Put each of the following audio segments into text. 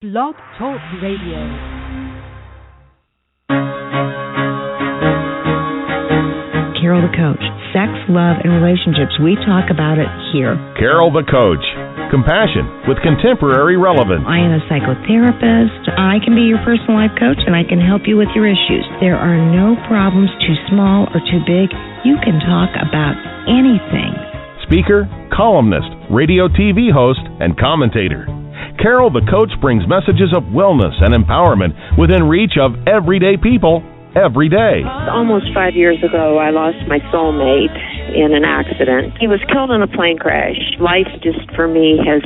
Blog Talk Radio. Carol the Coach. Sex, love, and relationships. We talk about it here. Carol the Coach. Compassion with contemporary relevance. I am a psychotherapist. I can be your personal life coach, and I can help you with your issues. There are no problems too small or too big. You can talk about anything. Speaker, columnist, radio TV host, and commentator. Carol the Coach brings messages of wellness and empowerment within reach of everyday people every day. Almost 5 years ago, I lost my soulmate in an accident. He was killed in a plane crash. Life just, for me, has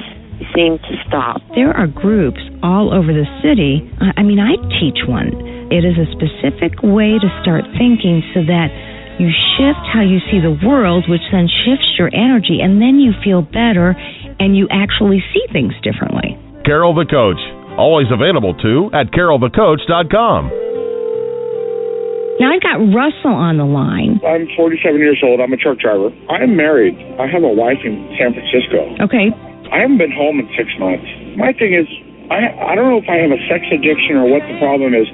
seemed to stop. There are groups all over the city. I teach one. It is a specific way to start thinking so that you shift how you see the world, which then shifts your energy, and then you feel better and you actually see things differently. Carol the Coach, always available too at carolthecoach.com. Now, I've got Russell on the line. I'm 47 years old. I'm a truck driver. I am married. I have a wife in San Francisco. Okay. I haven't been home in 6 months. My thing is, I don't know if I have a sex addiction or what the problem is.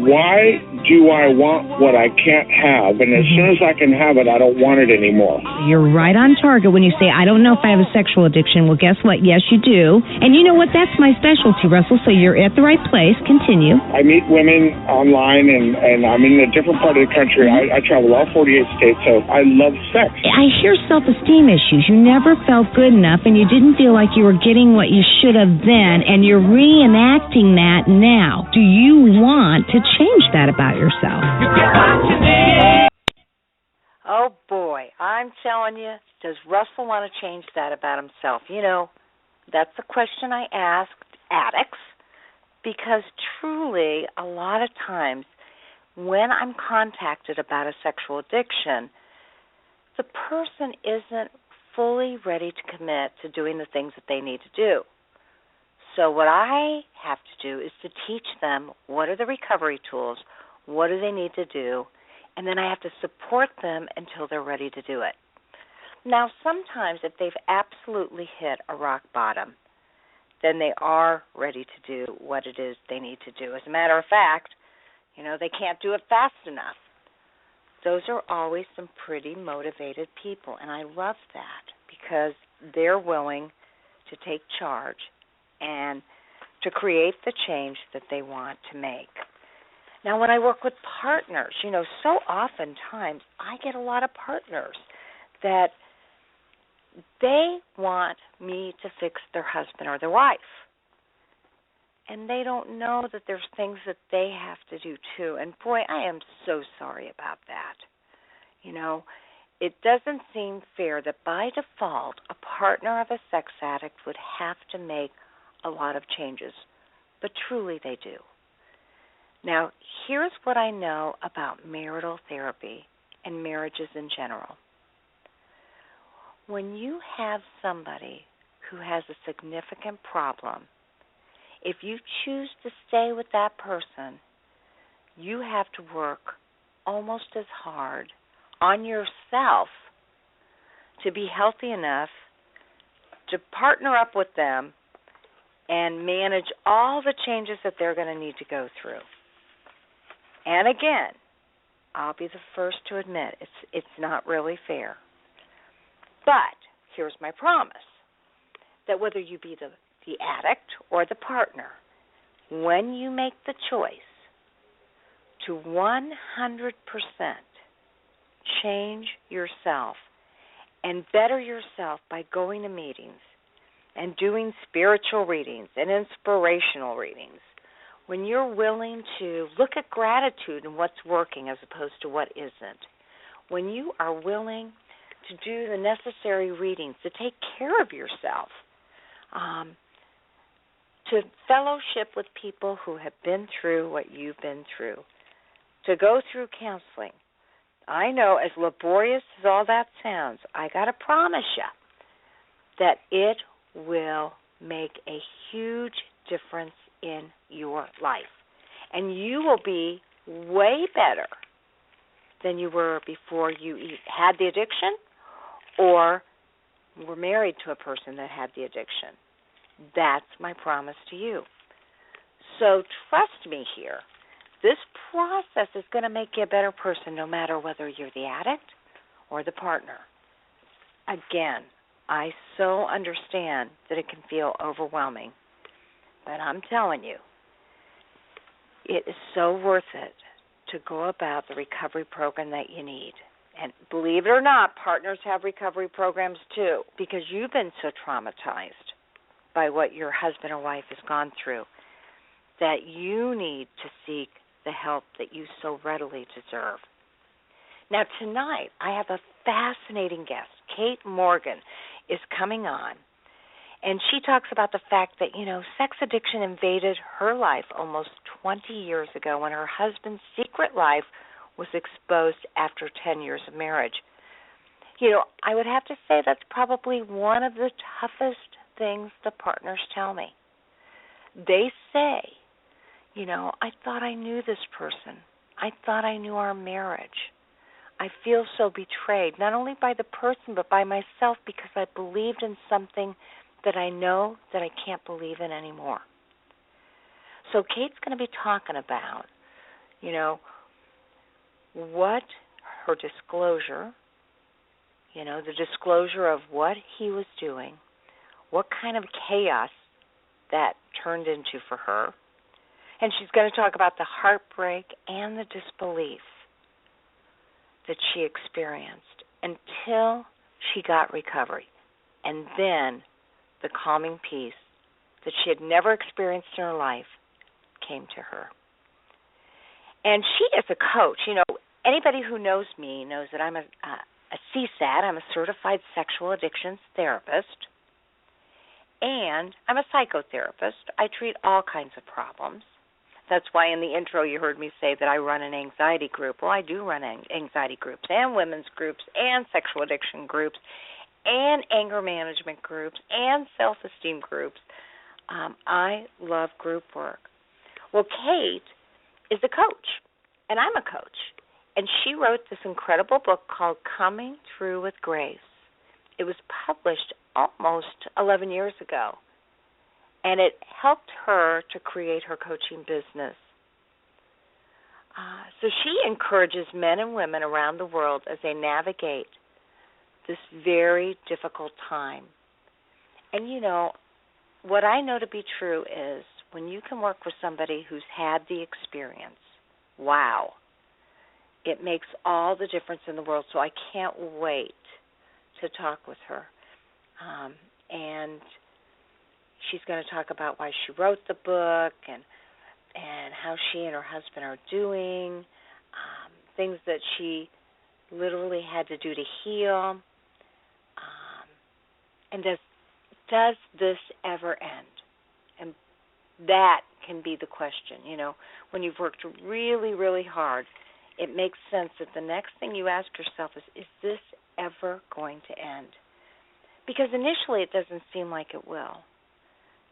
Why do I want what I can't have? And as soon as I can have it, I don't want it anymore. You're right on target when you say, I don't know if I have a sexual addiction. Well, guess what? Yes, you do. And you know what? That's my specialty, Russell, so you're at the right place. Continue. I meet women online, and I'm in a different part of the country. I travel all 48 states, so I love sex. I hear self-esteem issues. You never felt good enough, and you didn't feel like you were getting what you should have then, and you're reenacting that now. Do you want to change that about yourself? Oh, boy. I'm telling you, does Russell want to change that about himself? You know, that's the question I asked addicts, because truly, a lot of times when I'm contacted about a sexual addiction, the person isn't fully ready to commit to doing the things that they need to do. So what I have to do is to teach them what are the recovery tools, what do they need to do, and then I have to support them until they're ready to do it. Now, sometimes if they've absolutely hit a rock bottom, then they are ready to do what it is they need to do. As a matter of fact, you know, they can't do it fast enough. Those are always some pretty motivated people, and I love that because they're willing to take charge and to create the change that they want to make. Now, when I work with partners, you know, so oftentimes I get a lot of partners that they want me to fix their husband or their wife. And they don't know that there's things that they have to do too. And boy, I am so sorry about that. You know, it doesn't seem fair that by default a partner of a sex addict would have to make a lot of changes, but truly they do. Now, here's what I know about marital therapy and marriages in general. When you have somebody who has a significant problem, if you choose to stay with that person, you have to work almost as hard on yourself to be healthy enough to partner up with them and manage all the changes that they're going to need to go through. And again, I'll be the first to admit it's not really fair. But here's my promise, that whether you be the addict or the partner, when you make the choice to 100% change yourself and better yourself by going to meetings and doing spiritual readings and inspirational readings, when you're willing to look at gratitude and what's working as opposed to what isn't, when you are willing to do the necessary readings to take care of yourself, to fellowship with people who have been through what you've been through, to go through counseling. I know, as laborious as all that sounds, I got to promise you that it will make a huge difference in your life. And you will be way better than you were before you had the addiction or were married to a person that had the addiction. That's my promise to you. So trust me here. This process is going to make you a better person no matter whether you're the addict or the partner. Again, I so understand that it can feel overwhelming, but I'm telling you, it is so worth it to go about the recovery program that you need. And believe it or not, partners have recovery programs too, because you've been so traumatized by what your husband or wife has gone through that you need to seek the help that you so readily deserve. Now, tonight, I have a fascinating guest. Kate Morgan is coming on, and she talks about the fact that, sex addiction invaded her life almost 20 years ago when her husband's secret life was exposed after 10 years of marriage. I would have to say that's probably one of the toughest things the partners tell me. They say, I thought I knew this person. I thought I knew our marriage. I feel so betrayed, not only by the person, but by myself, because I believed in something that I know that I can't believe in anymore. So Kate's going to be talking about, what her disclosure, the disclosure of what he was doing, what kind of chaos that turned into for her. And she's going to talk about the heartbreak and the disbelief that she experienced until she got recovery, and then the calming peace that she had never experienced in her life came to her. And she is a coach. Anybody who knows me knows that I'm a CSAT. I'm a certified sexual addictions therapist, and I'm a psychotherapist. I treat all kinds of problems. That's why in the intro you heard me say that I run an anxiety group. Well, I do run anxiety groups and women's groups and sexual addiction groups and anger management groups and self-esteem groups. I love group work. Well, Kate is a coach, and I'm a coach. And she wrote this incredible book called Coming Through with Grace. It was published almost 11 years ago. And it helped her to create her coaching business. So she encourages men and women around the world as they navigate this very difficult time. And, what I know to be true is when you can work with somebody who's had the experience, wow, it makes all the difference in the world. So I can't wait to talk with her. And she's going to talk about why she wrote the book and how she and her husband are doing, things that she literally had to do to heal. And does this ever end? And that can be the question. When you've worked really, really hard, it makes sense that the next thing you ask yourself is this ever going to end? Because initially it doesn't seem like it will.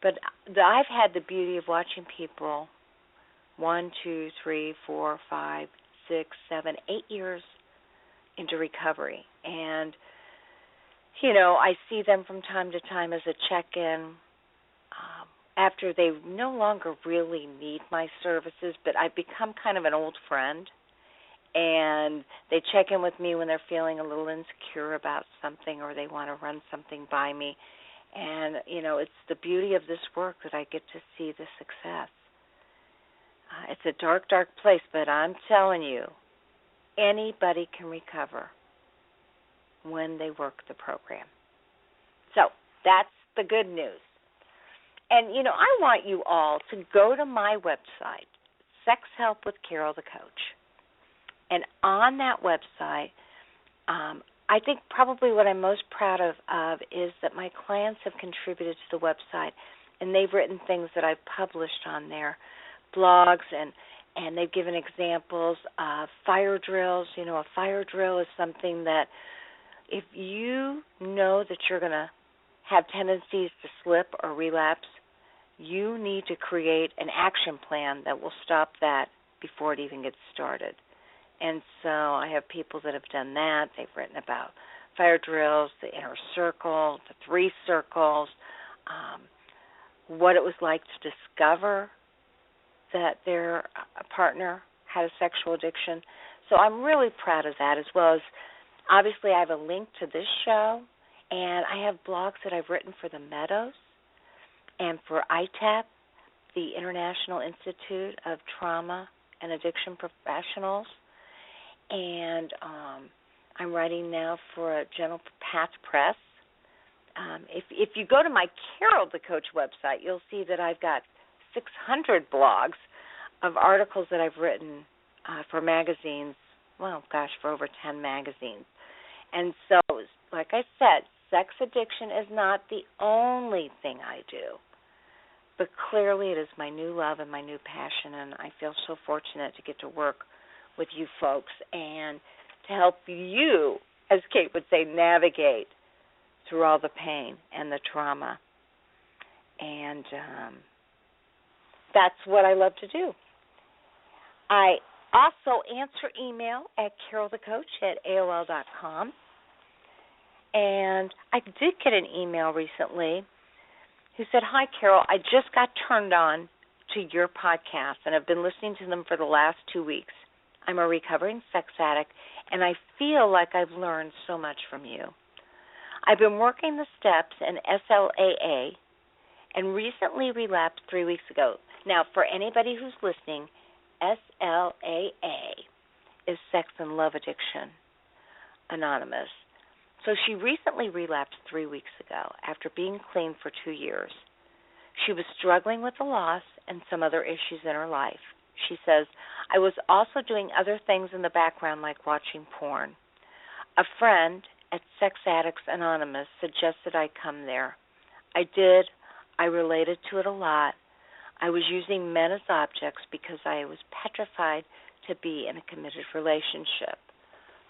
But I've had the beauty of watching people 1, 2, 3, 4, 5, 6, 7, 8 years into recovery. And, I see them from time to time as a check-in after they no longer really need my services, but I've become kind of an old friend. And they check in with me when they're feeling a little insecure about something or they want to run something by me. And, it's the beauty of this work that I get to see the success. It's a dark, dark place, but I'm telling you, anybody can recover when they work the program. So that's the good news. And, I want you all to go to my website, Sex Help with Carol the Coach. And on that website, I think probably what I'm most proud of is that my clients have contributed to the website, and they've written things that I've published on there, blogs, and they've given examples of fire drills. A fire drill is something that if you know that you're going to have tendencies to slip or relapse, you need to create an action plan that will stop that before it even gets started. And so I have people that have done that. They've written about fire drills, the inner circle, the 3 circles, what it was like to discover that their partner had a sexual addiction. So I'm really proud of that, as well as obviously I have a link to this show, and I have blogs that I've written for the Meadows and for ITAP, the International Institute of Trauma and Addiction Professionals, and I'm writing now for Gentle Path Press. If you go to my Carol the Coach website, you'll see that I've got 600 blogs of articles that I've written for magazines, for over 10 magazines. And so, like I said, sex addiction is not the only thing I do. But clearly it is my new love and my new passion, and I feel so fortunate to get to work with you folks and to help you, as Kate would say, navigate through all the pain and the trauma. And that's what I love to do. I also answer email at carolthecoach@aol.com. And I did get an email recently who said, "Hi, Carol, I just got turned on to your podcast and have been listening to them for the last 2 weeks. I'm a recovering sex addict, and I feel like I've learned so much from you. I've been working the steps in SLAA and recently relapsed 3 weeks ago." Now, for anybody who's listening, SLAA is Sex and Love Addiction Anonymous. So she recently relapsed 3 weeks ago after being clean for 2 years. She was struggling with the loss and some other issues in her life. She says, "I was also doing other things in the background like watching porn. A friend at Sex Addicts Anonymous suggested I come there. I did. I related to it a lot. I was using men as objects because I was petrified to be in a committed relationship."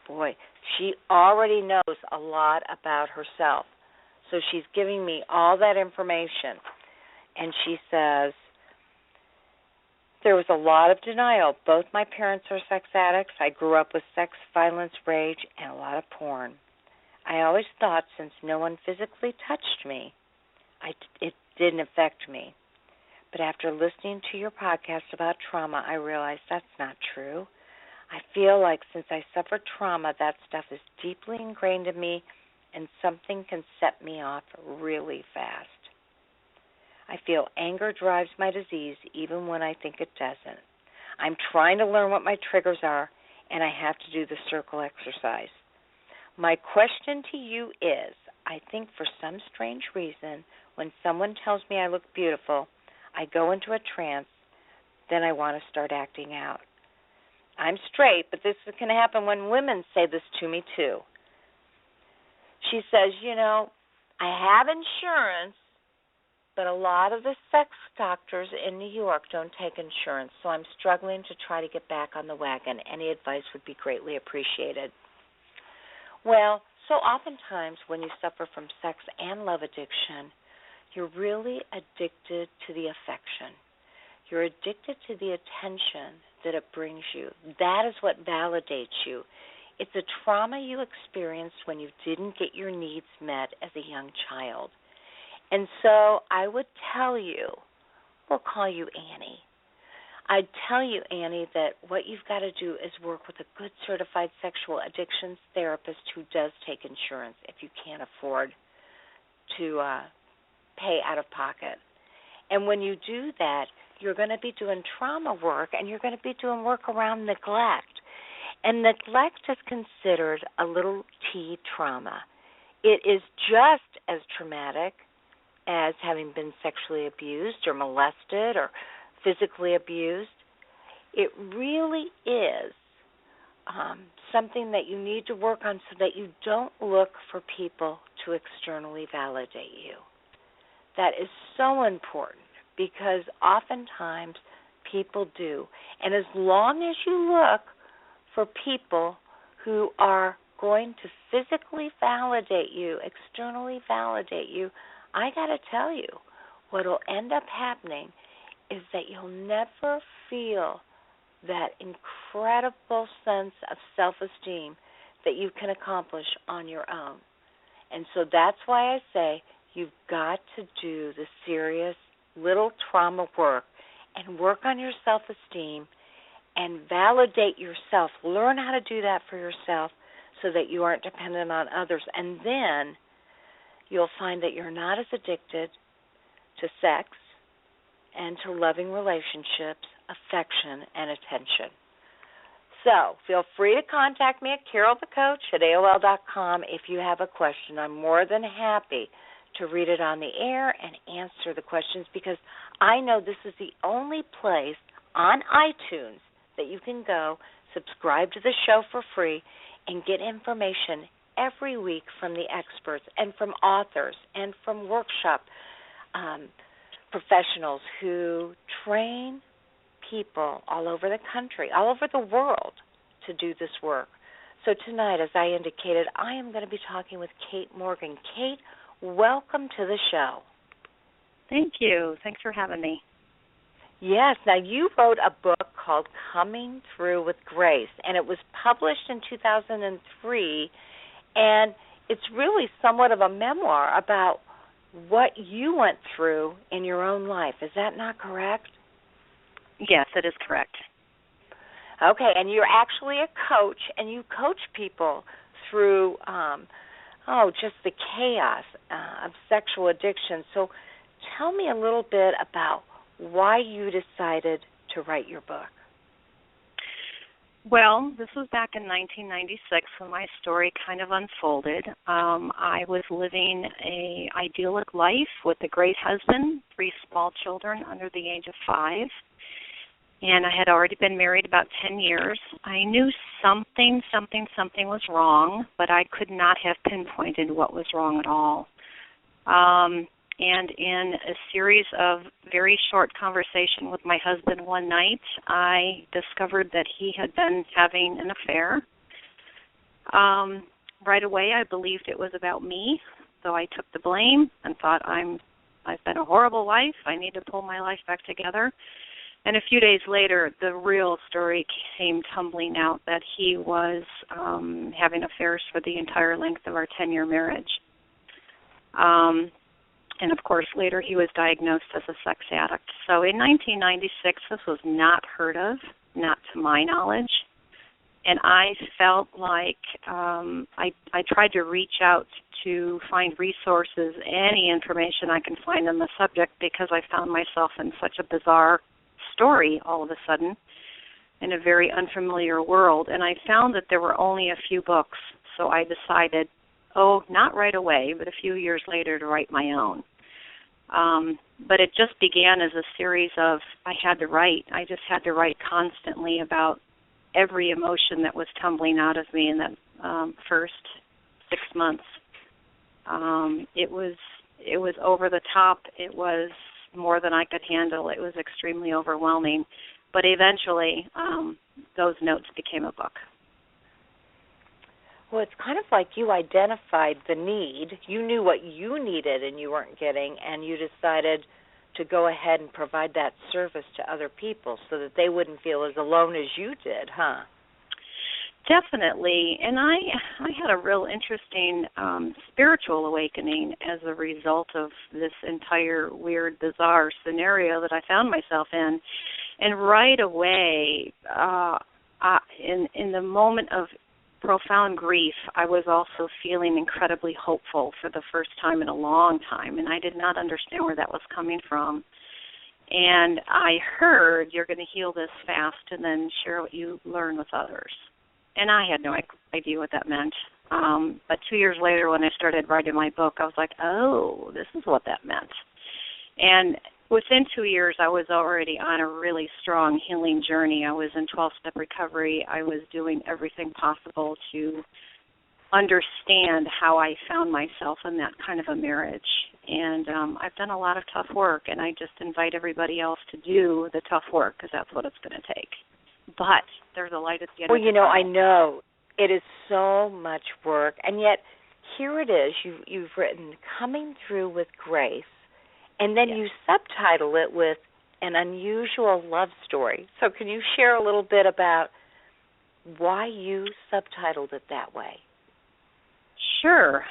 Boy, she already knows a lot about herself. So she's giving me all that information. And she says, "There was a lot of denial. Both my parents are sex addicts. I grew up with sex, violence, rage, and a lot of porn. I always thought since no one physically touched me, it didn't affect me. But after listening to your podcast about trauma, I realized that's not true. I feel like since I suffered trauma, that stuff is deeply ingrained in me, and something can set me off really fast. I feel anger drives my disease even when I think it doesn't. I'm trying to learn what my triggers are, and I have to do the circle exercise. My question to you is, I think for some strange reason, when someone tells me I look beautiful, I go into a trance, then I want to start acting out. I'm straight, but this can happen when women say this to me too." She says, "I have insurance, but a lot of the sex doctors in New York don't take insurance, so I'm struggling to try to get back on the wagon. Any advice would be greatly appreciated." Well, so oftentimes when you suffer from sex and love addiction, you're really addicted to the affection. You're addicted to the attention that it brings you. That is what validates you. It's a trauma you experienced when you didn't get your needs met as a young child. And so I would tell you, we'll call you Annie. I'd tell you, Annie, that what you've got to do is work with a good certified sexual addictions therapist who does take insurance if you can't afford to pay out of pocket. And when you do that, you're going to be doing trauma work, and you're going to be doing work around neglect. And neglect is considered a little T trauma. It is just as traumatic as having been sexually abused or molested or physically abused. It really is something that you need to work on so that you don't look for people to externally validate you. That is so important, because oftentimes people do. And as long as you look for people who are going to physically validate you, externally validate you, I got to tell you, what will end up happening is that you'll never feel that incredible sense of self-esteem that you can accomplish on your own. And so that's why I say you've got to do the serious little trauma work and work on your self-esteem and validate yourself. Learn how to do that for yourself so that you aren't dependent on others. And then you'll find that you're not as addicted to sex and to loving relationships, affection, and attention. So feel free to contact me at carolthecoach@AOL.com if you have a question. I'm more than happy to read it on the air and answer the questions, because I know this is the only place on iTunes that you can go, subscribe to the show for free, and get information every week from the experts and from authors and from workshop professionals who train people all over the country, all over the world, to do this work. So tonight, as I indicated, I am going to be talking with Kate Morgan. Kate, welcome to the show. Thank you. Thanks for having me. Yes. Now, you wrote a book called Coming Through with Grace, and it was published in 2003, and it's really somewhat of a memoir about what you went through in your own life. Is that not correct? Yes, it is correct. Okay, and you're actually a coach, and you coach people through, just the chaos of sexual addiction. So tell me a little bit about why you decided to write your book. Well, this was back in 1996 when my story kind of unfolded. I was living an idyllic life with a great husband, 3 small children under the age of 5, and I had already been married about 10 years. I knew something was wrong, but I could not have pinpointed what was wrong at all. And in a series of very short conversation with my husband one night, I discovered that he had been having an affair. Right away, I believed it was about me, so I took the blame and thought, I've been a horrible wife. I need to pull my life back together. And a few days later, the real story came tumbling out that he was having affairs for the entire length of our 10-year marriage. And, of course, later he was diagnosed as a sex addict. So in 1996, this was not heard of, not to my knowledge. And I felt like I tried to reach out to find resources, any information I can find on the subject, because I found myself in such a bizarre story all of a sudden in a very unfamiliar world. And I found that there were only a few books. So I decided, not right away, but a few years later, to write my own. But it just began as a series of, I just had to write constantly about every emotion that was tumbling out of me in that first 6 months. It was over the top. It was more than I could handle. It was extremely overwhelming. But eventually, those notes became a book. Well, it's kind of like you identified the need. You knew what you needed and you weren't getting, and you decided to go ahead and provide that service to other people so that they wouldn't feel as alone as you did, huh? Definitely. And I had a real interesting spiritual awakening as a result of this entire weird, bizarre scenario that I found myself in. And right away, in the moment of profound grief, I was also feeling incredibly hopeful for the first time in a long time, and I did not understand where that was coming from. And I heard, you're going to heal this fast and then share what you learn with others. And I had no idea what that meant. But 2 years later, when I started writing my book, I was like, this is what that meant. And within 2 years, I was already on a really strong healing journey. I was in 12-step recovery. I was doing everything possible to understand how I found myself in that kind of a marriage. And I've done a lot of tough work, and I just invite everybody else to do the tough work, because that's what it's going to take. But there's a light at the end of the tunnel. I know. It is so much work, and yet here it is. You've written Coming Through with Grace, and then you subtitle it with An Unusual Love Story. So can you share a little bit about why you subtitled it that way? Sure.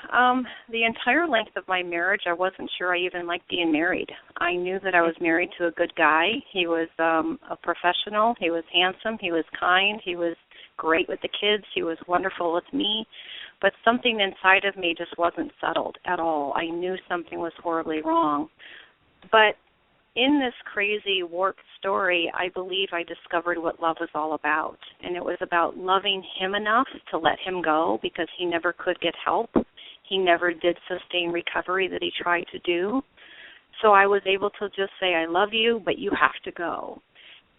The entire length of my marriage, I wasn't sure I even liked being married. I knew that I was married to a good guy. He was a professional. He was handsome. He was kind. He was great with the kids. He was wonderful with me. But something inside of me just wasn't settled at all. I knew something was horribly wrong. But in this crazy warped story, I believe I discovered what love was all about. And it was about loving him enough to let him go because he never could get help. He never did sustain recovery that he tried to do. So I was able to just say, I love you, but you have to go.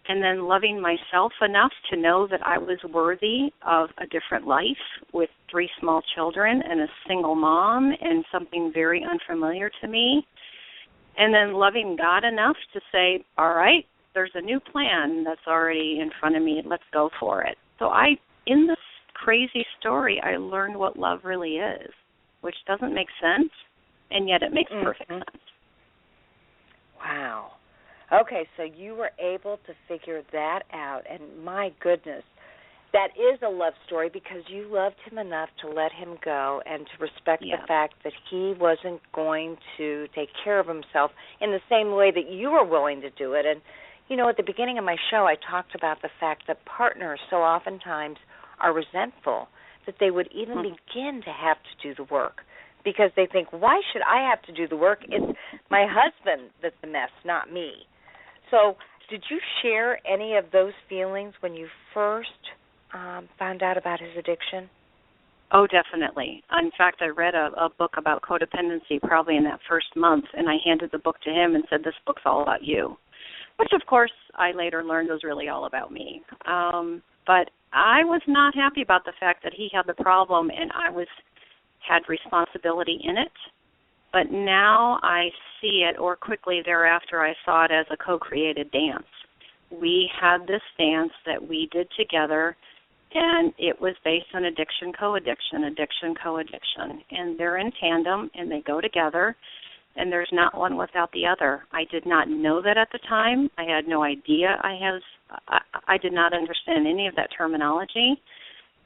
And then loving myself enough to know that I was worthy of a different life with 3 small children and a single mom and something very unfamiliar to me. And then loving God enough to say, all right, there's a new plan that's already in front of me. Let's go for it. So in this crazy story, I learned what love really is, which doesn't make sense, and yet it makes perfect sense. Wow. Okay, so you were able to figure that out, and my goodness, that is a love story because you loved him enough to let him go and to respect the fact that he wasn't going to take care of himself in the same way that you were willing to do it. And, you know, at the beginning of my show, I talked about the fact that partners so oftentimes are resentful that they would even begin to have to do the work because they think, why should I have to do the work? It's my husband that's the mess, not me. So did you share any of those feelings when you first found out about his addiction? Oh, definitely. In fact, I read a book about codependency probably in that first month, and I handed the book to him and said, this book's all about you, which, of course, I later learned was really all about me. But I was not happy about the fact that he had the problem and I had responsibility in it. But now I see it, or quickly thereafter I saw it as a co-created dance. We had this dance that we did together, and it was based on addiction, co-addiction, addiction, co-addiction. And they're in tandem, and they go together, and there's not one without the other. I did not know that at the time. I had no idea. I did not understand any of that terminology.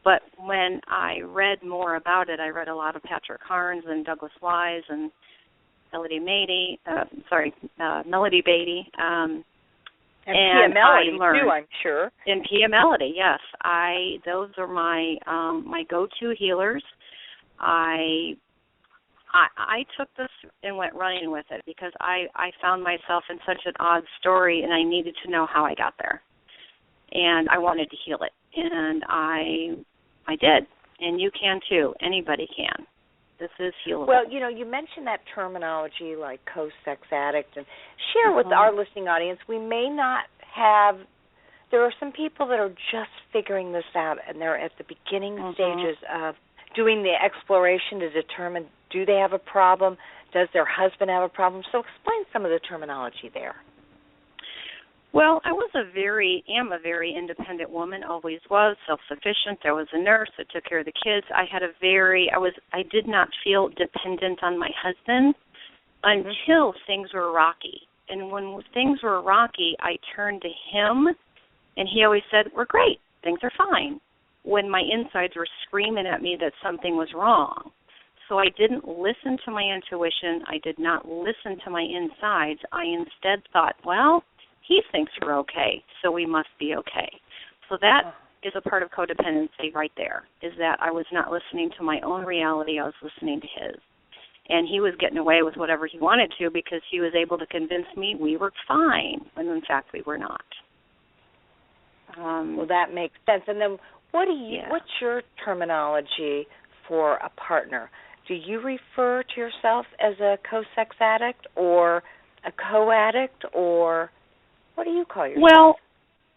But when I read more about it, I read a lot of Patrick Carnes and Douglas Wise and Melody Beatty. And Pia Melody, too, I'm sure. And Pia Melody, yes. Those are my my go-to healers. I took this and went running with it because I found myself in such an odd story, and I needed to know how I got there. And I wanted to heal it, and I did. And you can, too. Anybody can. This is healable. Well, you know, you mentioned that terminology like co-sex addict, and share with our listening audience, we may not have, there are some people that are just figuring this out, and they're at the beginning stages of doing the exploration to determine, do they have a problem? Does their husband have a problem? So explain some of the terminology there. Well, I am a very independent woman, always was, self-sufficient. I was a nurse. I took care of the kids. I did not feel dependent on my husband until things were rocky. And when things were rocky, I turned to him, and he always said, we're great. Things are fine. When my insides were screaming at me that something was wrong. So I didn't listen to my intuition. I did not listen to my insides. I instead thought, well, he thinks we're okay, so we must be okay. So that is a part of codependency right there, is that I was not listening to my own reality. I was listening to his. And he was getting away with whatever he wanted to because he was able to convince me we were fine, when in fact we were not. Well, that makes sense. And then what's your terminology for a partner? Do you refer to yourself as a co-sex addict or a co-addict, or what do you call yourself? Well,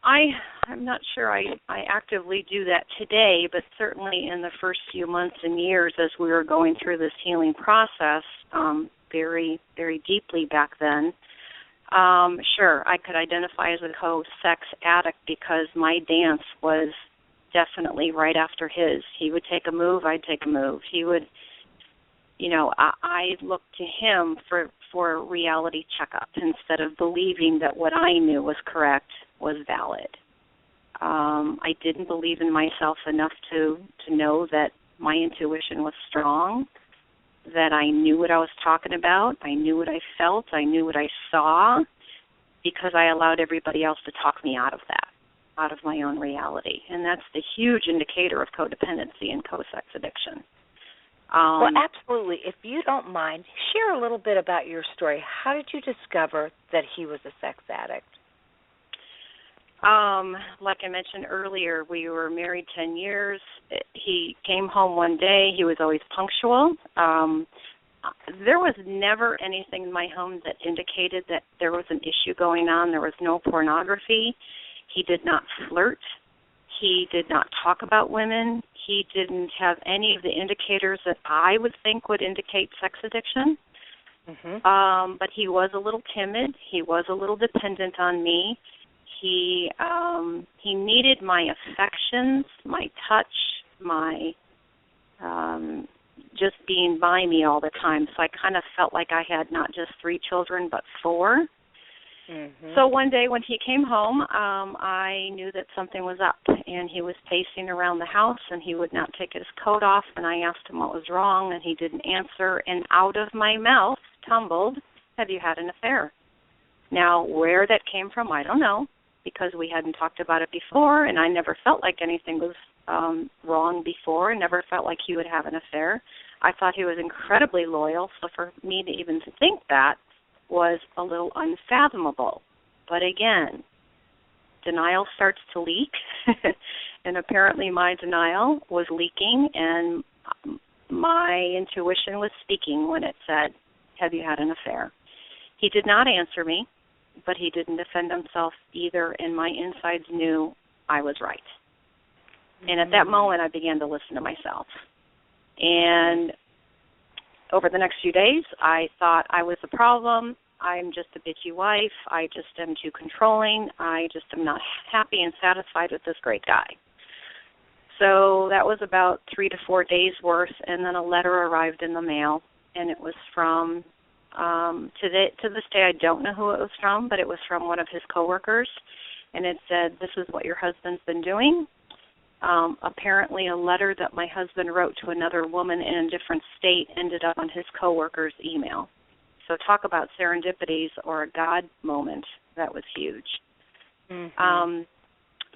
I'm not sure I actively do that today, but certainly in the first few months and years as we were going through this healing process very, very deeply back then, sure, I could identify as a co-sex addict because my dance was definitely right after his. He would take a move, I'd take a move. He would, I looked to him for a reality checkup instead of believing that what I knew was correct was valid. I didn't believe in myself enough to know that My intuition was strong, that I knew what I was talking about. I knew what I felt. I knew what I saw, because I allowed everybody else to talk me out of that, out of my own reality. And that's the huge indicator of codependency and co-sex addiction. Well, absolutely. If you don't mind, share a little bit about your story. How did you discover that he was a sex addict? Like I mentioned earlier, we were married 10 years. He came home one day. He was always punctual. There was never anything in my home that indicated that there was an issue going on. There was no pornography. He did not flirt. He did not talk about women. He didn't have any of the indicators that I would think would indicate sex addiction. Mm-hmm. But he was a little timid. He was a little dependent on me. He needed my affections, my touch, my just being by me all the time. So I kind of felt like I had not just 3 children, but 4. Mm-hmm. So one day when he came home, I knew that something was up, and he was pacing around the house, and he would not take his coat off, and I asked him what was wrong, and he didn't answer, and out of my mouth tumbled, "Have you had an affair?" Now, where that came from, I don't know, because we hadn't talked about it before, and I never felt like anything was wrong before. I never felt like he would have an affair. I thought he was incredibly loyal, so for me to even think that was a little unfathomable. But again, denial starts to leak, and apparently my denial was leaking, and my intuition was speaking when it said, "Have you had an affair?" He did not answer me, but he didn't defend himself either, and my insides knew I was right. And at that moment, I began to listen to myself. And over the next few days, I thought I was the problem. I'm just a bitchy wife. I just am too controlling. I just am not happy and satisfied with this great guy. So that was about 3 to 4 days worth, and then a letter arrived in the mail, and it was from, to this day I don't know who it was from, but it was from one of his coworkers, and it said, "This is what your husband's been doing." Apparently a letter that my husband wrote to another woman in a different state ended up on his coworker's email. So talk about serendipities or a God moment. That was huge. Mm-hmm.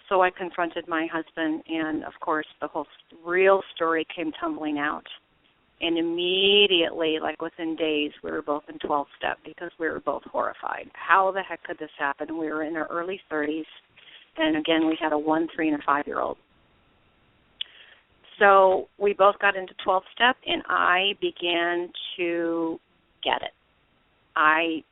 So I confronted my husband, and, of course, the whole real story came tumbling out. And immediately, like within days, we were both in 12-step because we were both horrified. How the heck could this happen? We were in our early 30s, and, again, we had a 1, 3, and a 5-year-old. So we both got into 12-step, and I began to get it. I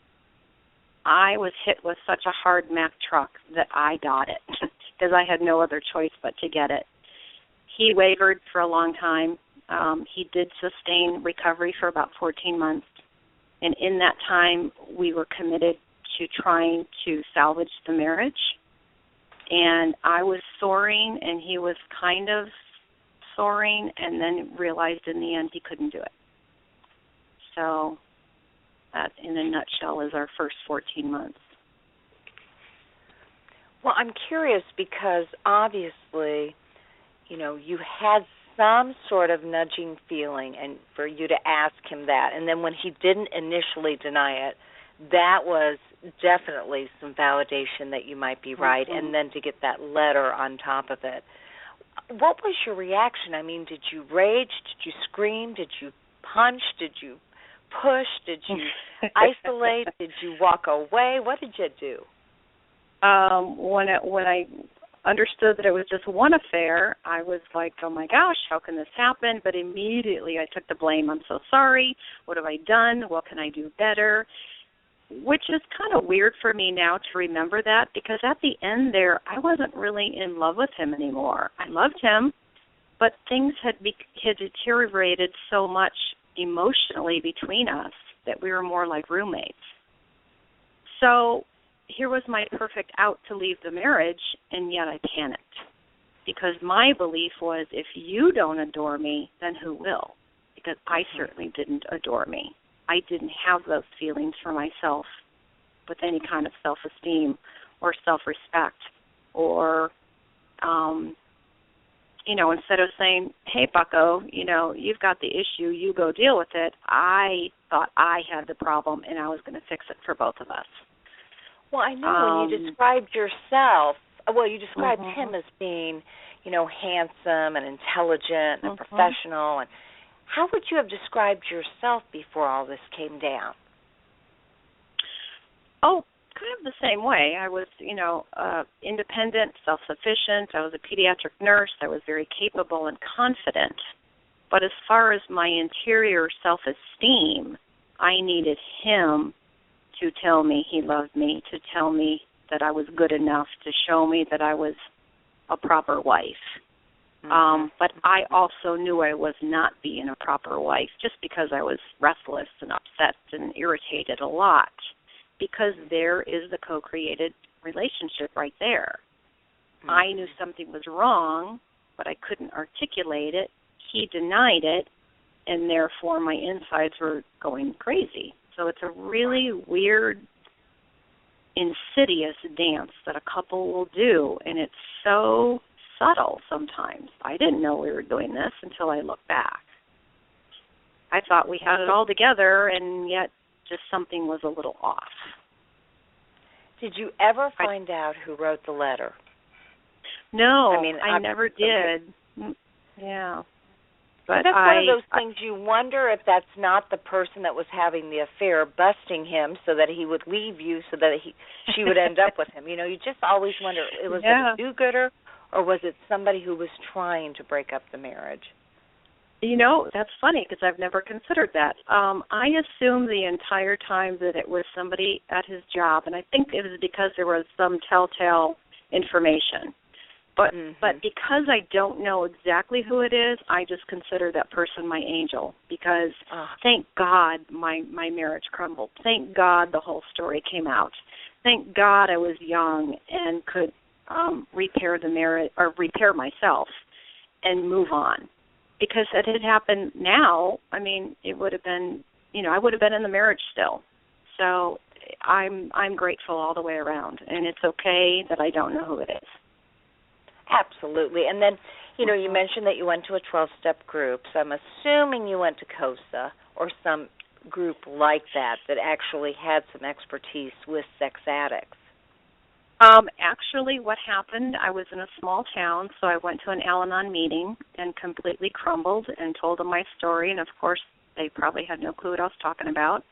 was hit with such a hard Mack truck that I got it because I had no other choice but to get it. He wavered for a long time. He did sustain recovery for about 14 months, and in that time we were committed to trying to salvage the marriage. And I was soaring, and he was kind of soaring, and then realized in the end he couldn't do it. So that, in a nutshell, is our first 14 months. Well, I'm curious because obviously, you had some sort of nudging feeling, and for you to ask him that, and then when he didn't initially deny it, that was definitely some validation that you might be right, mm-hmm. and then to get that letter on top of it. What was your reaction? I mean, did you rage? Did you scream? Did you punch? Did you push? Did you isolate? Did you walk away? What did you do? When I understood that it was just one affair, I was like, oh my gosh, how can this happen? But immediately I took the blame. I'm so sorry. What have I done? What can I do better? Which is kind of weird for me now to remember that, because at the end there, I wasn't really in love with him anymore. I loved him, but things had deteriorated so much emotionally between us that we were more like roommates. So here was my perfect out to leave the marriage, and yet I panicked, because my belief was, if you don't adore me, then who will? Because I certainly didn't adore me. I didn't have those feelings for myself with any kind of self-esteem or self-respect or instead of saying, hey, bucko, you've got the issue, you go deal with it, I thought I had the problem and I was going to fix it for both of us. Well, I know when you described yourself, you described him as being, handsome and intelligent and professional. And how would you have described yourself before all this came down? Oh, kind of the same way. I was, independent, self-sufficient. I was a pediatric nurse. I was very capable and confident. But as far as my interior self-esteem, I needed him to tell me he loved me, to tell me that I was good enough, to show me that I was a proper wife. But I also knew I was not being a proper wife just because I was restless and upset and irritated a lot, because there is the co-created relationship right there. I knew something was wrong, but I couldn't articulate it. He denied it, and therefore my insides were going crazy. So it's a really weird, insidious dance that a couple will do, and it's so subtle sometimes. I didn't know we were doing this until I looked back. I thought we had it all together, and yet just something was a little off. Did you ever find out who wrote the letter? No, I never did. Yeah. But that's one of those things you wonder if that's not the person that was having the affair busting him so that he would leave you so that she would end up with him. You just always wonder, was it a do-gooder or was it somebody who was trying to break up the marriage? That's funny because I've never considered that. I assumed the entire time that it was somebody at his job, and I think it was because there was some telltale information. But because I don't know exactly who it is, I just consider that person my angel because thank God my marriage crumbled. Thank God the whole story came out. Thank God I was young and could repair the marriage or repair myself and move on. Because if it had happened now, it would have been, I would have been in the marriage still. So I'm grateful all the way around, and it's okay that I don't know who it is. Absolutely. And then, you mentioned that you went to a 12-step group, so I'm assuming you went to COSA or some group like that actually had some expertise with sex addicts. Actually, what happened, I was in a small town, so I went to an Al-Anon meeting and completely crumbled and told them my story, and of course, they probably had no clue what I was talking about.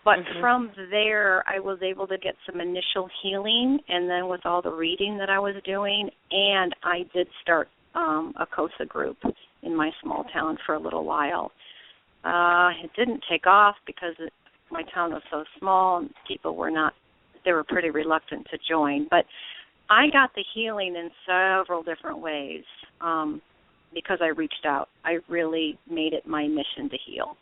But from there, I was able to get some initial healing, and then with all the reading that I was doing, and I did start a COSA group in my small town for a little while. It didn't take off because my town was so small, and people they were pretty reluctant to join. But I got the healing in several different ways because I reached out. I really made it my mission to heal.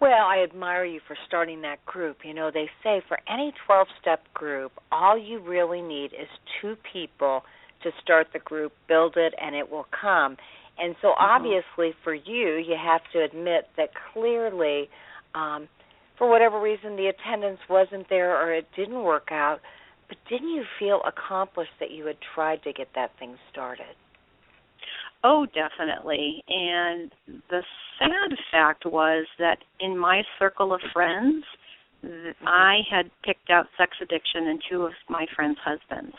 Well, I admire you for starting that group. They say for any 12-step group, all you really need is 2 people to start the group, build it, and it will come. And so obviously for you have to admit that clearly, for whatever reason, the attendance wasn't there or it didn't work out, but didn't you feel accomplished that you had tried to get that thing started? Oh, definitely. And the sad fact was that in my circle of friends, I had picked out sex addiction in 2 of my friends' husbands.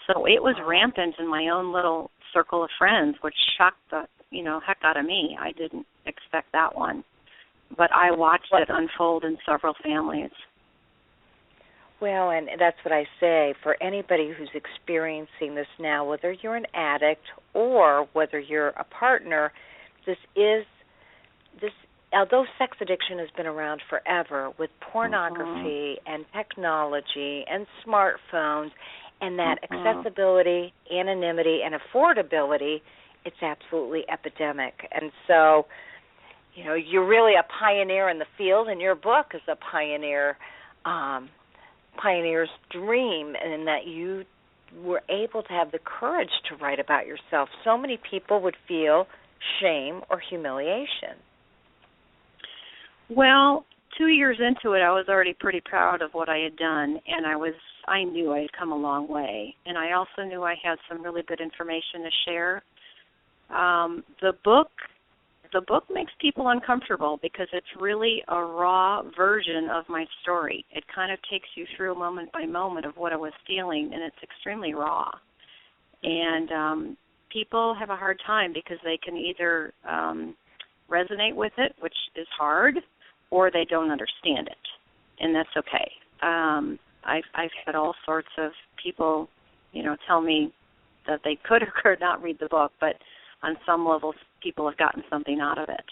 So it was rampant in my own little circle of friends, which shocked the heck out of me. I didn't expect that one. But I watched it unfold in several families. Well, and that's what I say. For anybody who's experiencing this now, whether you're an addict or whether you're a partner, although sex addiction has been around forever with pornography and technology and smartphones and that accessibility, anonymity, and affordability, it's absolutely epidemic. And so, you're really a pioneer in the field, and your book is a pioneer's dream, in that you were able to have the courage to write about yourself. So many people would feel shame or humiliation. Well, 2 years into it, I was already pretty proud of what I had done, and I was I knew I had come a long way, and I also knew I had some really good information to share. The book makes people uncomfortable because it's really a raw version of my story. It kind of takes you through moment by moment of what I was feeling, and it's extremely raw. And people have a hard time because they can either resonate with it, which is hard, or they don't understand it, and that's okay. I've had all sorts of people, tell me that they could or could not read the book, but on some levels, people have gotten something out of it.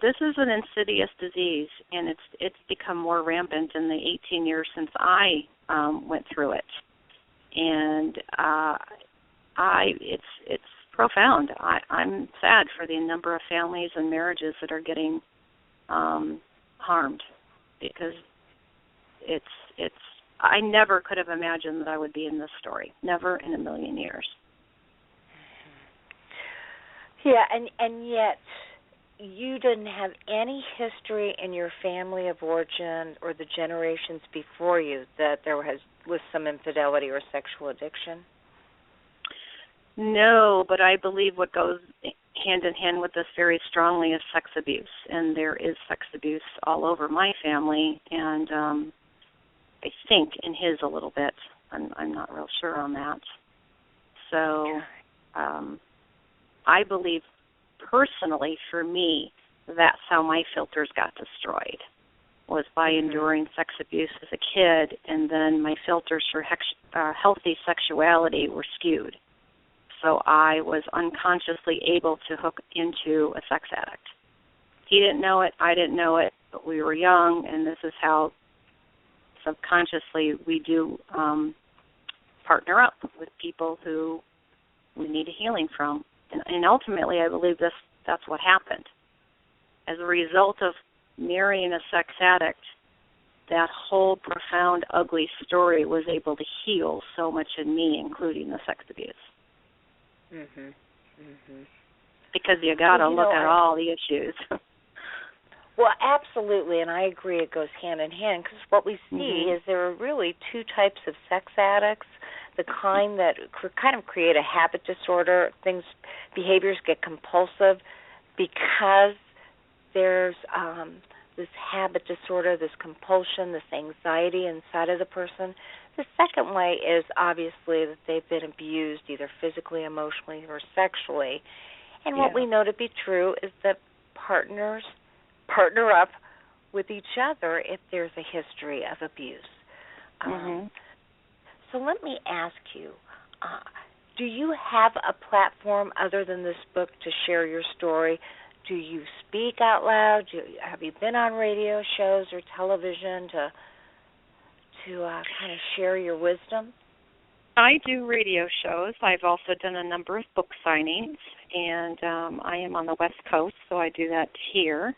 This is an insidious disease, and it's become more rampant in the 18 years since I went through it, and it's profound. I'm sad for the number of families and marriages that are getting harmed, because I never could have imagined that I would be in this story. Never in a million years. Yeah, and yet you didn't have any history in your family of origin or the generations before you that there was some infidelity or sexual addiction? No, but I believe what goes hand in hand with this very strongly is sex abuse, and there is sex abuse all over my family, and I think in his a little bit. I'm not real sure on that. So I believe personally, for me, that's how my filters got destroyed, was by enduring sex abuse as a kid, and then my filters for healthy sexuality were skewed. So I was unconsciously able to hook into a sex addict. He didn't know it, I didn't know it, but we were young, and this is how subconsciously we do partner up with people who we need a healing from. And ultimately, I believe that's what happened. As a result of marrying a sex addict, that whole profound, ugly story was able to heal so much in me, including the sex abuse. Because you got to look at all the issues. Well, absolutely, and I agree it goes hand in hand, because what we see is there are really two types of sex addicts. The kind that kind of create a habit disorder, behaviors get compulsive because there's this habit disorder, this compulsion, this anxiety inside of the person. The second way is obviously that they've been abused either physically, emotionally, or sexually. And what we know to be true is that partners partner up with each other if there's a history of abuse. So let me ask you, do you have a platform other than this book to share your story? Do you speak out loud? Have you been on radio shows or television to kind of share your wisdom? I do radio shows. I've also done a number of book signings, and I am on the West Coast, so I do that here.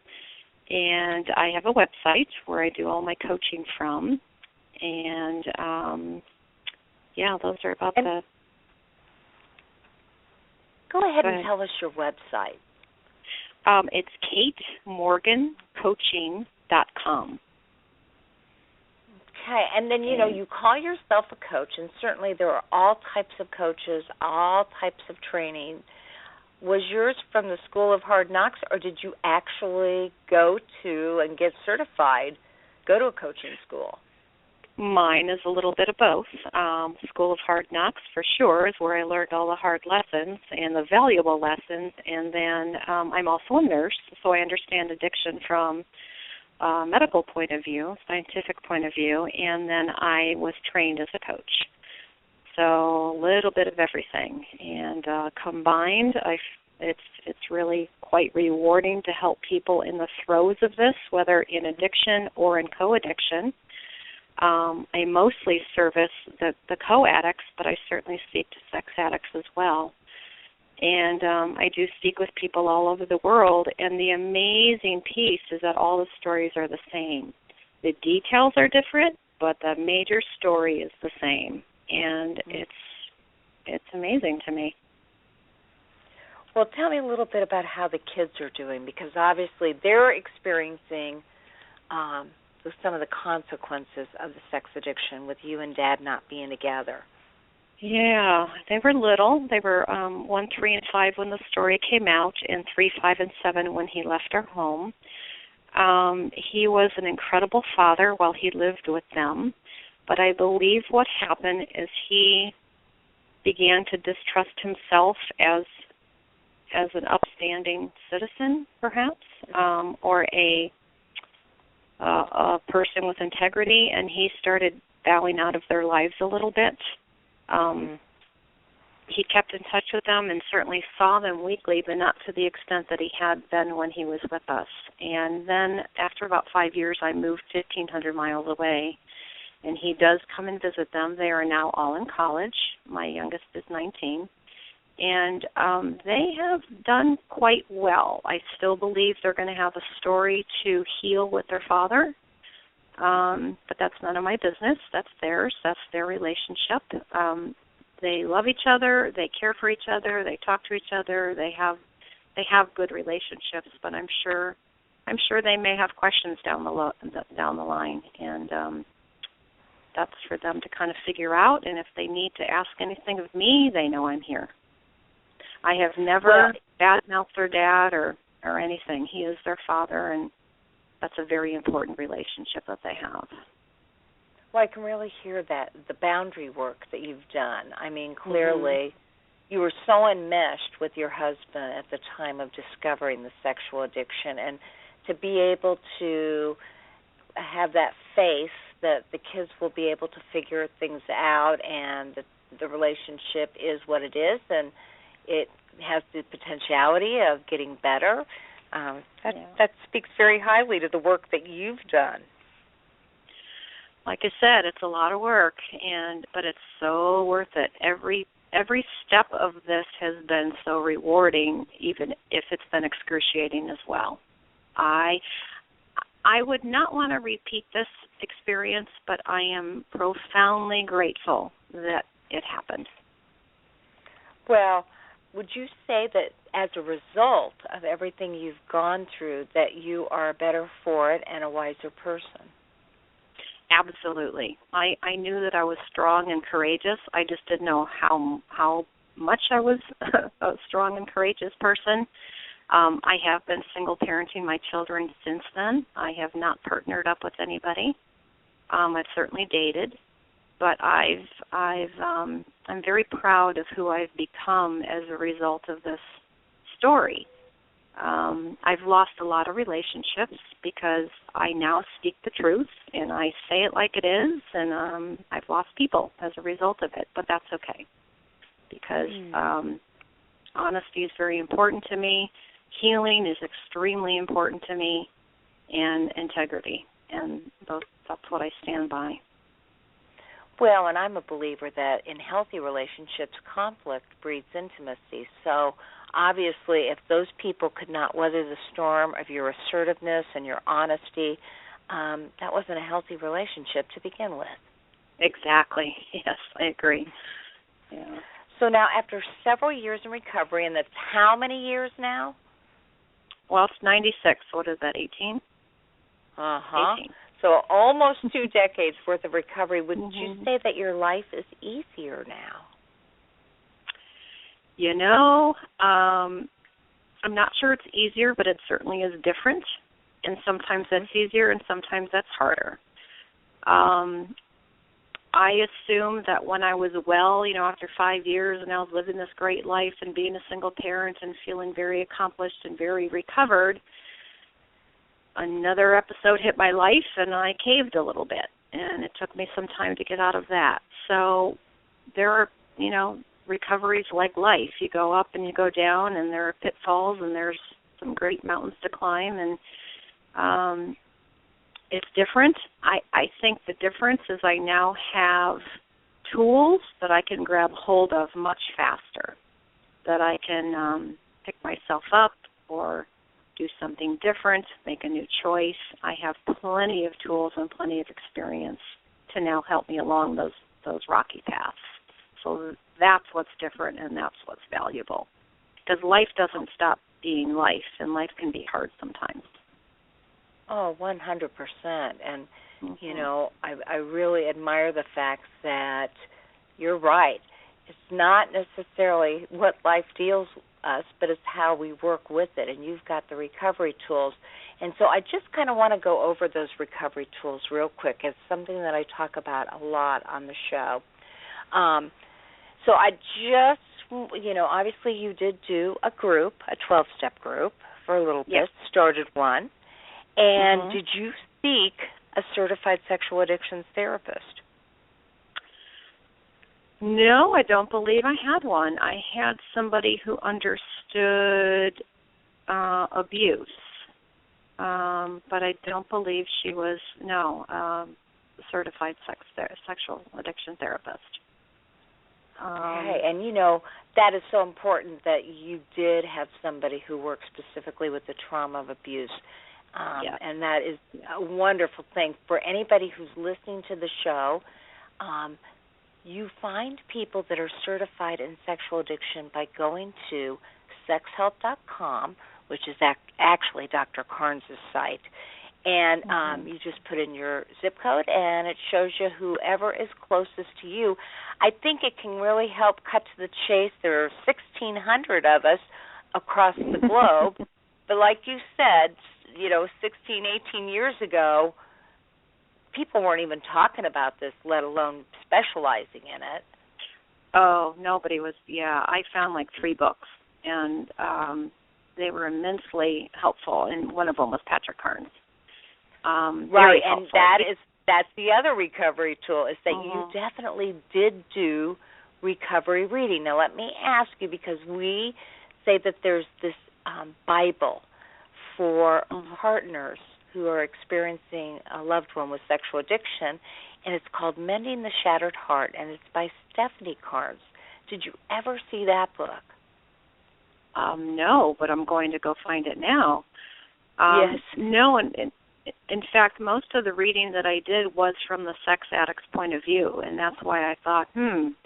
And I have a website where I do all my coaching from, and those are about the... Go ahead and tell us your website. It's KateMorganCoaching.com. Okay, and then, you call yourself a coach, and certainly there are all types of coaches, all types of training. Was yours from the School of Hard Knocks, or did you actually go to and get certified, go to a coaching school? Mine is a little bit of both. School of Hard Knocks, for sure, is where I learned all the hard lessons and the valuable lessons. And then I'm also a nurse, so I understand addiction from a medical point of view, scientific point of view. And then I was trained as a coach. So a little bit of everything. And combined, it's really quite rewarding to help people in the throes of this, whether in addiction or in co-addiction. I mostly service the co-addicts, but I certainly speak to sex addicts as well. And I do speak with people all over the world, and the amazing piece is that all the stories are the same. The details are different, but the major story is the same, and it's amazing to me. Well, tell me a little bit about how the kids are doing, because obviously they're experiencing some of the consequences of the sex addiction with you and Dad not being together. Yeah, they were little. They were 1, 3, and 5 when the story came out, and 3, 5, and 7 when he left our home. He was an incredible father while he lived with them, but I believe what happened is he began to distrust himself as an upstanding citizen, perhaps, or a person with integrity, and he started bowing out of their lives a little bit. He kept in touch with them and certainly saw them weekly, but not to the extent that he had been when he was with us. And then after about 5 years, I moved 1,500 miles away, and he does come and visit them. They are now all in college. My youngest is 19. And they have done quite well. I still believe they're going to have a story to heal with their father, but that's none of my business. That's theirs. That's their relationship. They love each other. They care for each other. They talk to each other. They have good relationships. But I'm sure they may have questions down the line, and that's for them to kind of figure out. And if they need to ask anything of me, they know I'm here. I have never badmouthed their dad or anything. He is their father, and that's a very important relationship that they have. Well, I can really hear that, the boundary work that you've done. I mean, clearly, you were so enmeshed with your husband at the time of discovering the sexual addiction, and to be able to have that faith that the kids will be able to figure things out, and the relationship is what it is, and it has the potentiality of getting better. That speaks very highly to the work that you've done. Like I said, it's a lot of work, but it's so worth it. Every step of this has been so rewarding, even if it's been excruciating as well. I would not want to repeat this experience, but I am profoundly grateful that it happened. Well, would you say that as a result of everything you've gone through, that you are better for it and a wiser person? Absolutely. I knew that I was strong and courageous. I just didn't know how much I was a strong and courageous person. I have been single parenting my children since then. I have not partnered up with anybody. I've certainly dated, but I'm very proud of who I've become as a result of this story. I've lost a lot of relationships because I now speak the truth and I say it like it is, and I've lost people as a result of it, but that's okay because honesty is very important to me, healing is extremely important to me, and integrity, and that's what I stand by. Well, and I'm a believer that in healthy relationships, conflict breeds intimacy. So obviously, if those people could not weather the storm of your assertiveness and your honesty, that wasn't a healthy relationship to begin with. Exactly. Yes, I agree. Yeah. So now, after several years in recovery, and that's how many years now? Well, it's 96. What is that, 18? Uh-huh. 18. So almost 2 decades worth of recovery. Wouldn't you say that your life is easier now? You know, I'm not sure it's easier, but it certainly is different. And sometimes that's easier and sometimes that's harder. I assumed that when I was well, after 5 years and I was living this great life and being a single parent and feeling very accomplished and very recovered, another episode hit my life and I caved a little bit. And it took me some time to get out of that. So there are, recoveries like life. You go up and you go down, and there are pitfalls, and there's some great mountains to climb, and it's different. I think the difference is I now have tools that I can grab hold of much faster, that I can pick myself up or do something different, make a new choice. I have plenty of tools and plenty of experience to now help me along those rocky paths. So that's what's different, and that's what's valuable. Because life doesn't stop being life, and life can be hard sometimes. Oh, 100%. And, you know, I really admire the fact that you're right. It's not necessarily what life deals us, but it's how we work with it. And you've got the recovery tools. And so I just kind of want to go over those recovery tools real quick. It's something that I talk about a lot on the show. So I just, you know, obviously you did do a group, a 12-step group for a little bit, started one. And did you seek a certified sexual addictions therapist? No, I don't believe I had one. I had somebody who understood abuse, but I don't believe she was, a certified sexual addiction therapist. Okay, and you know, that is so important that you did have somebody who worked specifically with the trauma of abuse. And that is a wonderful thing. For anybody who's listening to the show, you find people that are certified in sexual addiction by going to sexhelp.com, which is actually Dr. Carnes' site. And you just put in your zip code, and it shows you whoever is closest to you. I think it can really help cut to the chase. There are 1,600 of us across the globe. But like you said, you know, 16, 18 years ago, people weren't even talking about this, let alone specializing in it. Oh, nobody was. Yeah, I found like 3 books, and they were immensely helpful, and one of them was Patrick Carnes. Right, and that's the other recovery tool, is that you definitely did do recovery reading. Now, let me ask you, because we say that there's this Bible for partners who are experiencing a loved one with sexual addiction, and it's called Mending the Shattered Heart, and it's by Stephanie Carnes. Did you ever see that book? No, but I'm going to go find it now. Yes. No, and in fact, most of the reading that I did was from the sex addict's point of view, and that's why I thought,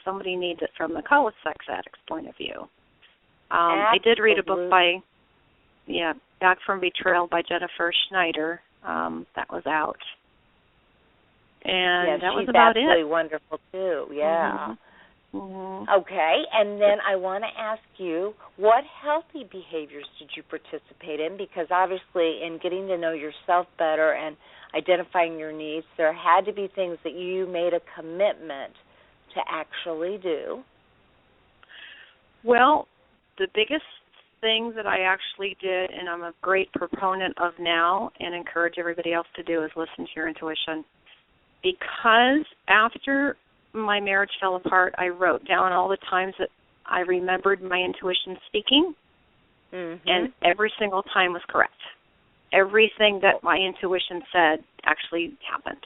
somebody needs it from the sex addict's point of view. I did read a book by, Back from Betrayal by Jennifer Schneider. That was out. And that was about it. She's absolutely wonderful, too. Yeah. Okay, and then I want to ask you, what healthy behaviors did you participate in? Because obviously in getting to know yourself better and identifying your needs, there had to be things that you made a commitment to actually do. Well, the biggest thing that I actually did, and I'm a great proponent of now and encourage everybody else to do, is listen to your intuition. Because after my marriage fell apart, I wrote down all the times that I remembered my intuition speaking, and every single time was correct. Everything that my intuition said actually happened.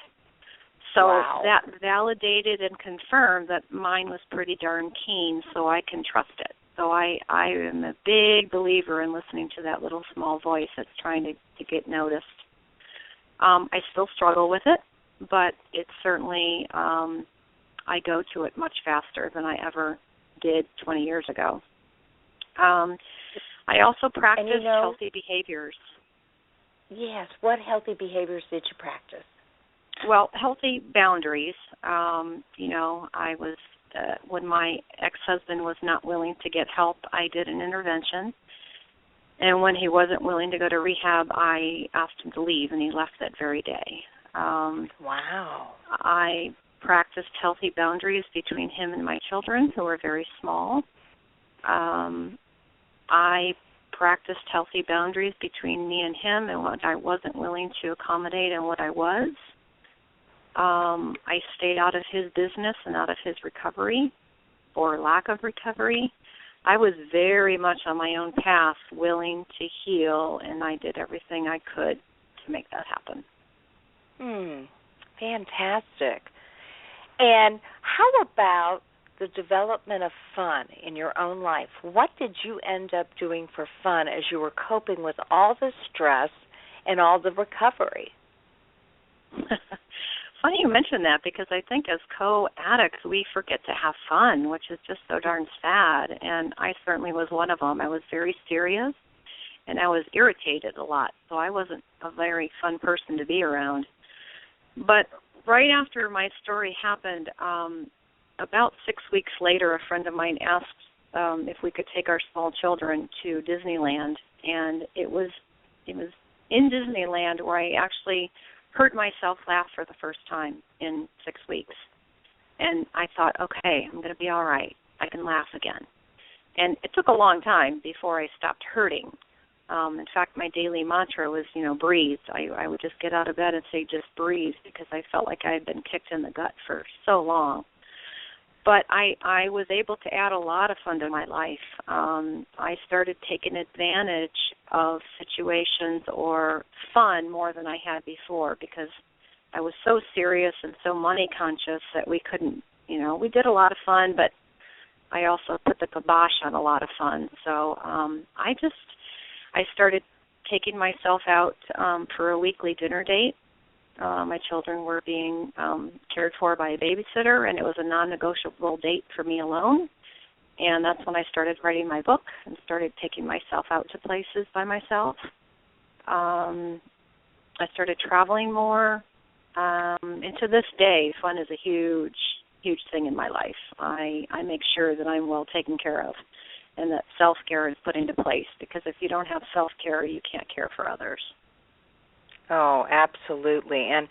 So that validated and confirmed that mine was pretty darn keen, so I can trust it. So I am a big believer in listening to that little small voice that's trying to get noticed. I still struggle with it, but it's certainly I go to it much faster than I ever did 20 years ago. I also practice healthy behaviors. Yes. What healthy behaviors did you practice? Well, healthy boundaries. I was when my ex-husband was not willing to get help, I did an intervention. And when he wasn't willing to go to rehab, I asked him to leave, and he left that very day. Wow. I practiced healthy boundaries between him and my children, who are very small. I practiced healthy boundaries between me and him and what I wasn't willing to accommodate and what I was. I stayed out of his business and out of his recovery or lack of recovery. I was very much on my own path, willing to heal, and I did everything I could to make that happen. Fantastic. And how about the development of fun in your own life? What did you end up doing for fun as you were coping with all the stress and all the recovery? Funny you mention that, because I think as co-addicts we forget to have fun, which is just so darn sad, and I certainly was one of them. I was very serious, and I was irritated a lot, so I wasn't a very fun person to be around. But right after my story happened, about 6 weeks later, a friend of mine asked if we could take our small children to Disneyland, and it was in Disneyland where I actually heard myself laugh for the first time in 6 weeks. And I thought, okay, I'm going to be all right. I can laugh again. And it took a long time before I stopped hurting. In fact, my daily mantra was, breathe. I would just get out of bed and say, just breathe, because I felt like I had been kicked in the gut for so long. But I was able to add a lot of fun to my life. I started taking advantage of situations or fun more than I had before, because I was so serious and so money conscious that we couldn't, we did a lot of fun, but I also put the kibosh on a lot of fun. So I started taking myself out for a weekly dinner date. My children were being cared for by a babysitter, and it was a non-negotiable date for me alone. And that's when I started writing my book and started taking myself out to places by myself. I started traveling more. And to this day, fun is a huge, huge thing in my life. I make sure that I'm well taken care of and that self-care is put into place, because if you don't have self-care, you can't care for others. Oh, absolutely. And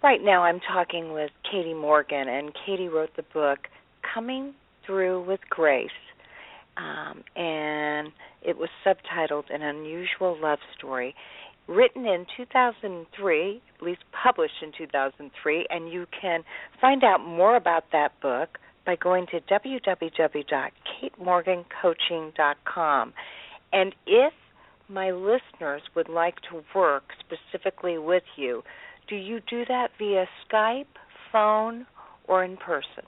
right now I'm talking with Katie Morgan, and Katie wrote the book Coming Through with Grace, and it was subtitled An Unusual Love Story, written in 2003, at least published in 2003, and you can find out more about that book by going to www.katemorgancoaching.com. And if my listeners would like to work specifically with you, do you do that via Skype, phone, or in person?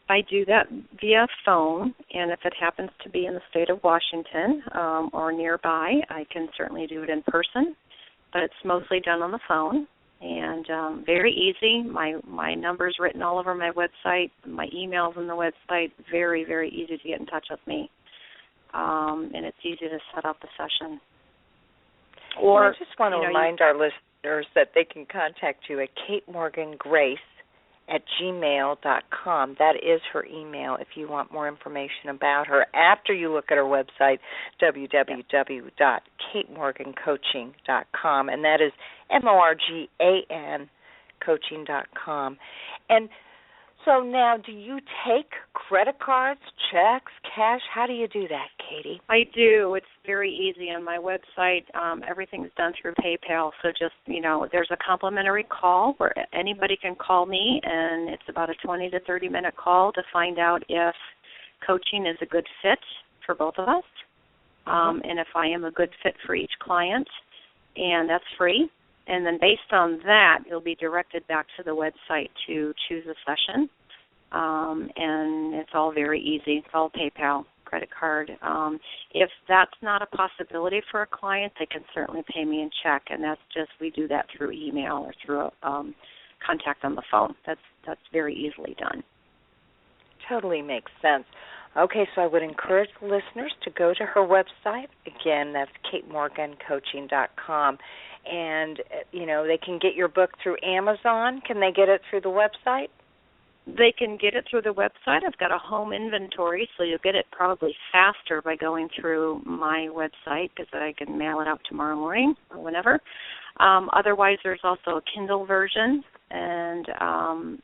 I do that via phone, and if it happens to be in the state of Washington or nearby, I can certainly do it in person, but it's mostly done on the phone, and very easy. My number's written all over my website, my email's on the website, very, very easy to get in touch with me. And it's easy to set up the session. Or I just want to remind our listeners that they can contact you at katemorgangrace@gmail.com. That is her email if you want more information about her after you look at her website, www.katemorgancoaching.com, and that is MORGAN coaching.com. And so now, do you take credit cards, checks, cash? How do you do that, Katie? I do. It's very easy on my website. Everything's done through PayPal. So just, there's a complimentary call where anybody can call me, and it's about a 20 to 30-minute call to find out if coaching is a good fit for both of us, and if I am a good fit for each client, and that's free. And then based on that, you'll be directed back to the website to choose a session. And it's all very easy. It's all PayPal, credit card. If that's not a possibility for a client, they can certainly pay me in check. And that's just, we do that through email or through contact on the phone. That's very easily done. Totally makes sense. Okay, so I would encourage listeners to go to her website. Again, that's katemorgancoaching.com. And, they can get your book through Amazon. Can they get it through the website? They can get it through the website. I've got a home inventory, so you'll get it probably faster by going through my website, because I can mail it out tomorrow morning or whenever. Otherwise, there's also a Kindle version, and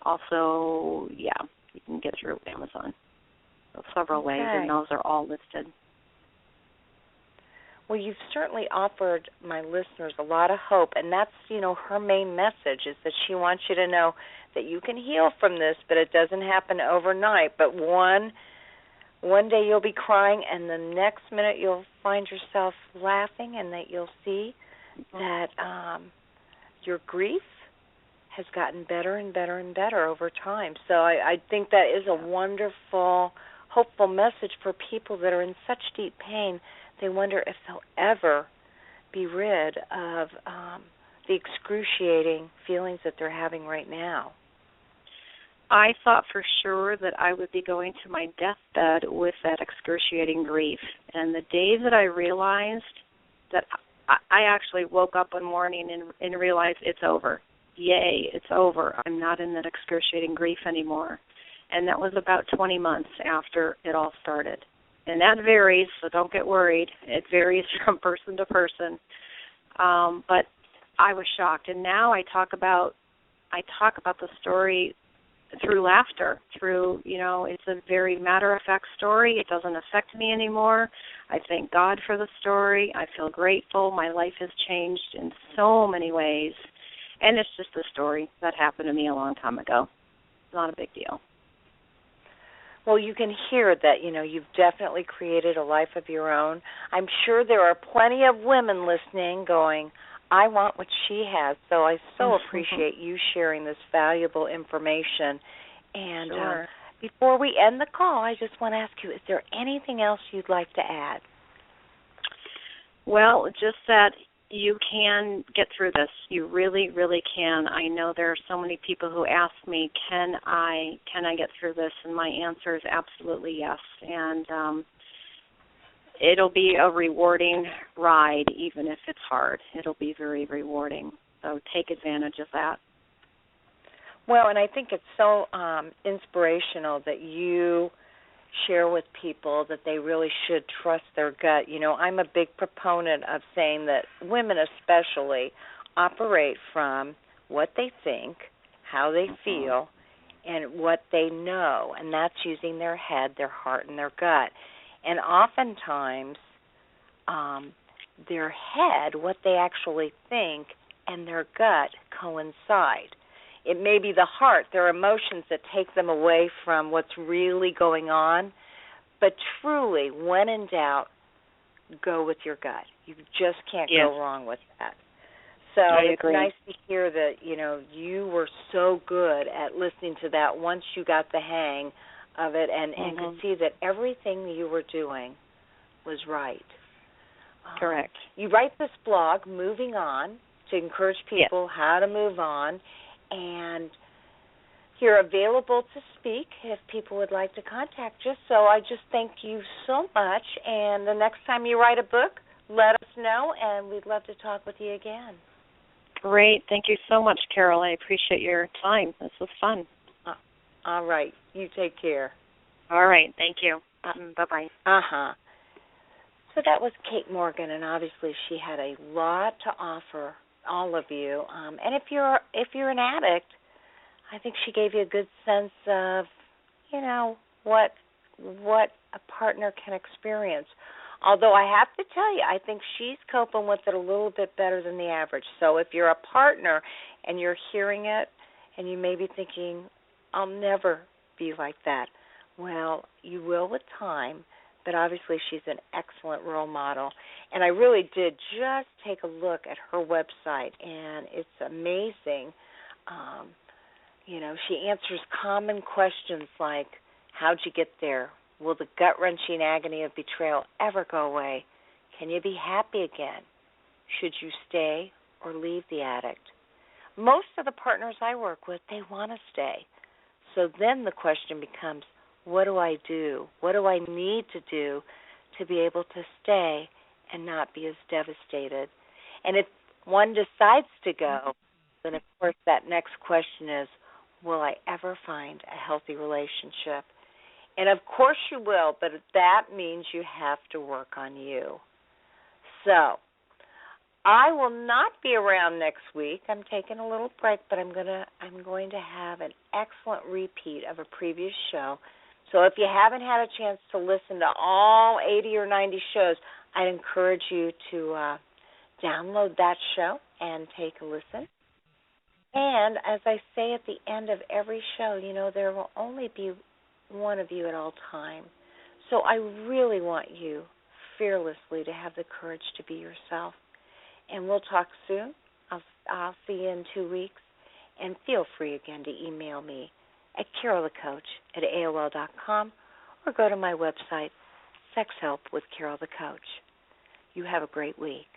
also, you can get through Amazon. So several ways, and those are all listed. Well, you've certainly offered my listeners a lot of hope, and that's, her main message is that she wants you to know that you can heal from this, but it doesn't happen overnight. But one day you'll be crying, and the next minute you'll find yourself laughing, and that you'll see that your grief has gotten better and better and better over time. So I think that is a wonderful, hopeful message for people that are in such deep pain. They wonder if they'll ever be rid of the excruciating feelings that they're having right now. I thought for sure that I would be going to my deathbed with that excruciating grief. And the day that I realized that I actually woke up one morning and realized it's over. Yay, it's over. I'm not in that excruciating grief anymore. And that was about 20 months after it all started. And that varies, so don't get worried. It varies from person to person. But I was shocked. And now I talk about the story through laughter, through, it's a very matter-of-fact story. It doesn't affect me anymore. I thank God for the story. I feel grateful. My life has changed in so many ways. And it's just a story that happened to me a long time ago. It's not a big deal. Well, you can hear that, you've definitely created a life of your own. I'm sure there are plenty of women listening going, I want what she has. So I so appreciate you sharing this valuable information. And sure. Before we end the call, I just want to ask you, is there anything else you'd like to add? Well, just that you can get through this. You really, really can. I know there are so many people who ask me, can I get through this? And my answer is absolutely yes. And it'll be a rewarding ride, even if it's hard. It'll be very rewarding. So take advantage of that. Well, and I think it's so inspirational that you share with people that they really should trust their gut. I'm a big proponent of saying that women especially operate from what they think, how they feel, and what they know, and that's using their head, their heart, and their gut. And oftentimes their head, what they actually think, and their gut coincide. It may be the heart, their emotions that take them away from what's really going on. But truly, when in doubt, go with your gut. You just can't go wrong with that. So it's nice to hear that, you were so good at listening to that once you got the hang of it and could see that everything you were doing was right. Correct. You write this blog, Moving On, to encourage people how to move on. And you're available to speak if people would like to contact you. So I just thank you so much. And the next time you write a book, let us know, and we'd love to talk with you again. Great. Thank you so much, Carol. I appreciate your time. This was fun. All right. You take care. All right. Thank you. Bye-bye. So that was Kate Morgan, and obviously she had a lot to offer all of you. And if you're an addict, I think she gave you a good sense of, what a partner can experience. Although I have to tell you, I think she's coping with it a little bit better than the average. So if you're a partner and you're hearing it and you may be thinking, I'll never be like that. Well, you will with time, but obviously she's an excellent role model. And I really did just take a look at her website, and it's amazing. She answers common questions like, how'd you get there? Will the gut-wrenching agony of betrayal ever go away? Can you be happy again? Should you stay or leave the addict? Most of the partners I work with, they want to stay. So then the question becomes, what do I do? What do I need to do to be able to stay and not be as devastated? And if one decides to go, then of course that next question is, will I ever find a healthy relationship? And of course you will, but that means you have to work on you. So I will not be around next week. I'm taking a little break, but I'm going to have an excellent repeat of a previous show. So if you haven't had a chance to listen to all 80 or 90 shows, I'd encourage you to download that show and take a listen. And as I say at the end of every show, there will only be one of you at all time. So I really want you fearlessly to have the courage to be yourself. And we'll talk soon. I'll see you in 2 weeks. And feel free again to email me at carolthecoach@AOL.com or go to my website, Sex Help with Carol the Coach. You have a great week.